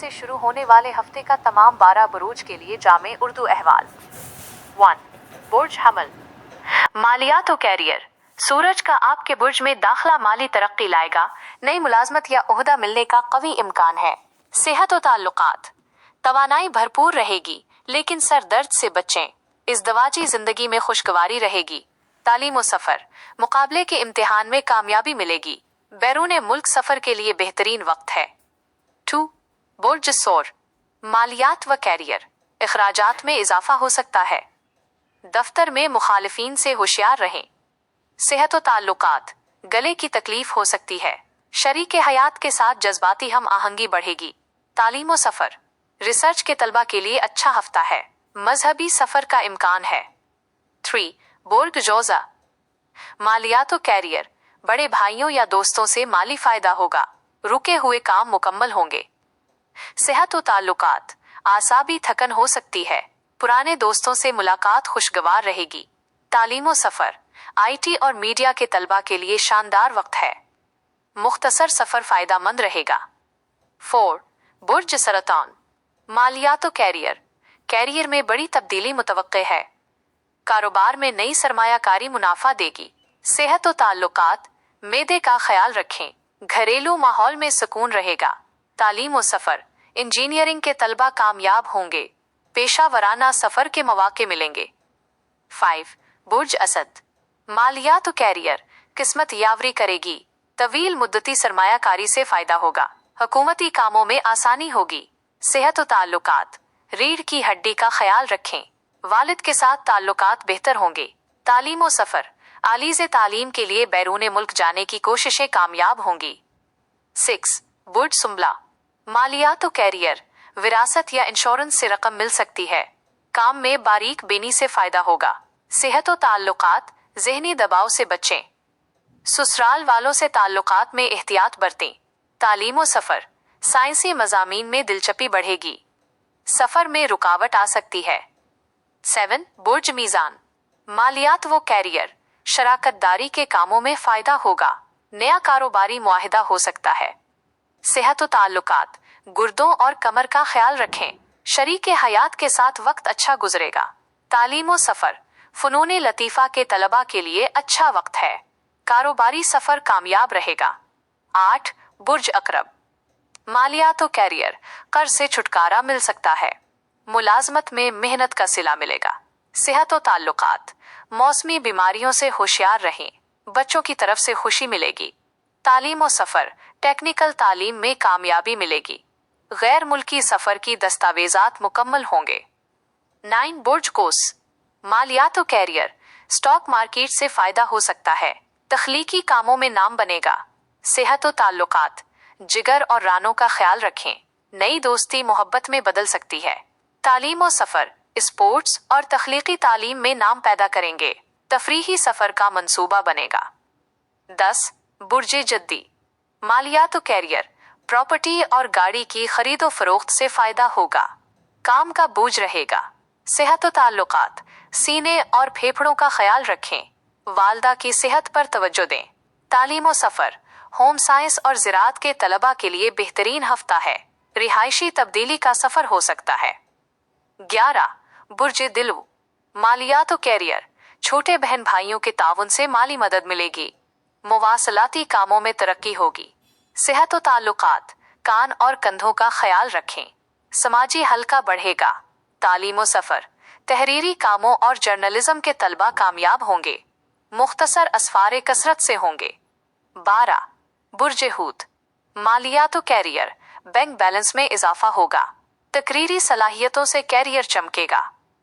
से शुरू होने वाले हफ्ते का तमाम 12 बुरूज के लिए जामे उर्दू अहवाल। 1. बुर्ज हमल। मालियात और कैरियर। सूरज का आपके बुर्ज में दाखिला माली तरक्की लाएगा, नई मुलाजमत या ओहदा मिलने का कवी इम्कान है। सेहत और ताल्लुकात। तवानाई भरपूर रहेगी, लेकिन सर दर्द से बचें। इस दवाजी जिंदगी में खुशगवारी रहेगी। तालीम और सफर। मुकाबले के इम्तिहान में कामयाबी मिलेगी। बैरून मुल्क सफर के लिए बेहतरीन वक्त है। 2. बुर्ज सौर। मालियात व कैरियर। इखराजात में इजाफा हो सकता है। दफ्तर में मुखालिफिन से होशियार रहें। सेहत और ताल्लुकात। गले की तकलीफ हो सकती है। शरीके हयात के साथ जज्बाती हम आहंगी बढ़ेगी। तालीम और सफर। रिसर्च के तलबा के लिए अच्छा हफ्ता है। मजहबी सफर का इम्कान है। 3. बुर्ग जोजा। मालियात और कैरियर। बड़े भाइयों या दोस्तों से माली फायदा होगा। रुके हुए काम मुकम्मल होंगे। सेहत और ताल्लुकात। आसाबी थकन हो सकती है। पुराने दोस्तों से मुलाकात खुशगवार रहेगी। तालीम और सफर। आईटी और मीडिया के तलबा के लिए शानदार वक्त है। मुख्तसर सफर फायदामंद रहेगा। 4. बुर्ज सरतान। मालियात और कैरियर। कैरियर में बड़ी तब्दीली मुतवक्के है। कारोबार में नई सरमायाकारी मुनाफा देगी। सेहत और ताल्लुकात। मेदे का ख्याल रखें। घरेलू माहौल में सुकून रहेगा। तालीम और सफर। इंजीनियरिंग के तलबा कामयाब होंगे। पेशा वराना सफर के मौके मिलेंगे। 5. बुर्ज असद। मालियात और कैरियर। किस्मत यावरी करेगी। तवील मुद्दती सरमायाकारी से फायदा होगा। हुकूमती कामों में आसानी होगी। सेहत और ताल्लुकात। रीढ़ की हड्डी का ख्याल रखें। वालिद के साथ ताल्लुकात बेहतर होंगे। तालीम और सफर। आलीज़े तालीम के लिए बैरून मुल्क जाने की कोशिशें कामयाब होंगी। 6. बुर्ज सुम्बला। मालियात और कैरियर। विरासत या इंश्योरेंस से रकम मिल सकती है। काम में बारीक बेनी से फायदा होगा। सेहत और ताल्लुकात। ज़हनी दबाव से बचें। ससुराल वालों से ताल्लुकात में एहतियात बरतें। तालीम और सफर। साइंसी मज़ामीन में दिलचस्पी बढ़ेगी। सफर में रुकावट आ सकती है। 7. बुर्ज मीज़ान। मालियात व कैरियर। शराकतदारी के कामों में फायदा होगा। नया कारोबारी मुआहिदा हो सकता है। सेहत और ताल्लुकात। गुर्दों और कमर का ख्याल रखें। शरीके हयात के साथ वक्त अच्छा गुजरेगा। तालीम और सफर। फनून लतीफ़ा के तलबा के लिए अच्छा वक्त है। कारोबारी सफर कामयाब रहेगा। 8. बुर्ज अकरब। मालियात और कैरियर। कर्ज से छुटकारा मिल सकता है। मुलाजमत में मेहनत का सिला मिलेगा। सेहत और ताल्लुकात। मौसमी बीमारियों से होशियार रहें। बच्चों की तरफ से खुशी मिलेगी। तालीम और सफर। टेक्निकल तालीम में कामयाबी मिलेगी। गैर मुल्की सफर की दस्तावेजात मुकम्मल होंगे। 9. बुर्ज कोस। मालियात और कैरियर। स्टॉक मार्केट से फायदा हो सकता है। तख्लीकी कामों में नाम बनेगा। सेहत और ताल्लुकात। जिगर और रानों का ख्याल रखें। नई दोस्ती मोहब्बत में बदल सकती है। तालीम और सफर। स्पोर्ट्स और तख्लीकी तालीम में नाम पैदा करेंगे। तफरीही सफर का मंसूबा बनेगा। 10. बुर्ज जद्दी। मालियात और कैरियर। प्रॉपर्टी और गाड़ी की खरीदो फरोख्त से फायदा होगा। काम का बोझ रहेगा। सेहत और ताल्लुकात। सीने और फेफड़ों का ख्याल रखें। वालदा की सेहत पर तवज्जो दें। तालीम और सफर। होम साइंस और ज़राअत के तलबा के लिए बेहतरीन हफ्ता है। रिहायशी तब्दीली का सफर हो सकता है। 11. बुर्ज दिलू। मालियात और कैरियर। छोटे बहन भाइयों के ताउन से माली मदद मिलेगी। मुवासलाती कामों में तरक्की होगी। सेहत और ताल्लुकात। कान और कंधों का ख्याल रखें। समाजी हल्का बढ़ेगा। तालीम और सफर। तहरीरी कामों और जर्नलिज्म के तलबा कामयाब होंगे। मुख्तसर असफारे कसरत से होंगे। 12. बुर्ज हूत। मालियात और कैरियर। बैंक बैलेंस में इजाफा होगा। तकरीरी सलाहियतों से कैरियर चमकेगा।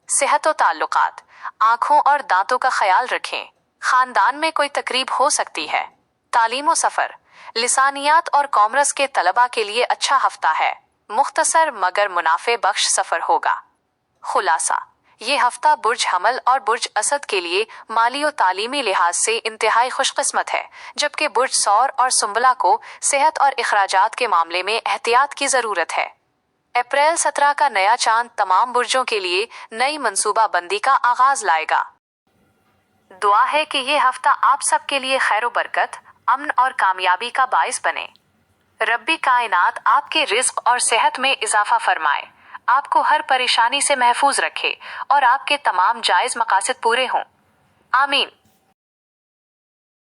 सेहत और ताल्लुकात। आंखों और दांतों का ख्याल रखें। खानदान में कोई तकरीब हो सकती है। तालीम और सफर। लिसानियात और कॉमर्स के तलबा के लिए अच्छा हफ्ता है। मुख्तसर मगर मुनाफे बख्श सफर होगा। खुलासा। ये हफ्ता बुर्ज हमल और बुर्ज असद के लिए माली और तालीमी लिहाज से इंतहाई खुशकिस्मत है, जबकि बुर्ज सौर और सुम्बला को सेहत और इखराजात के मामले में एहतियात की ज़रूरत है। अप्रैल 17 का नया चांद तमाम बुर्जों के लिए नई मंसूबा बंदी का आगाज लाएगा। दुआ है कि ये हफ्ता आप सब के लिए खैर बरकत, अमन और कामयाबी का बाइस बने। रब्बी कायनात आपके रिज्क और सेहत में इजाफा फरमाए, आपको हर परेशानी से महफूज रखे और आपके तमाम जायज मकासद पूरे हों। आमीन।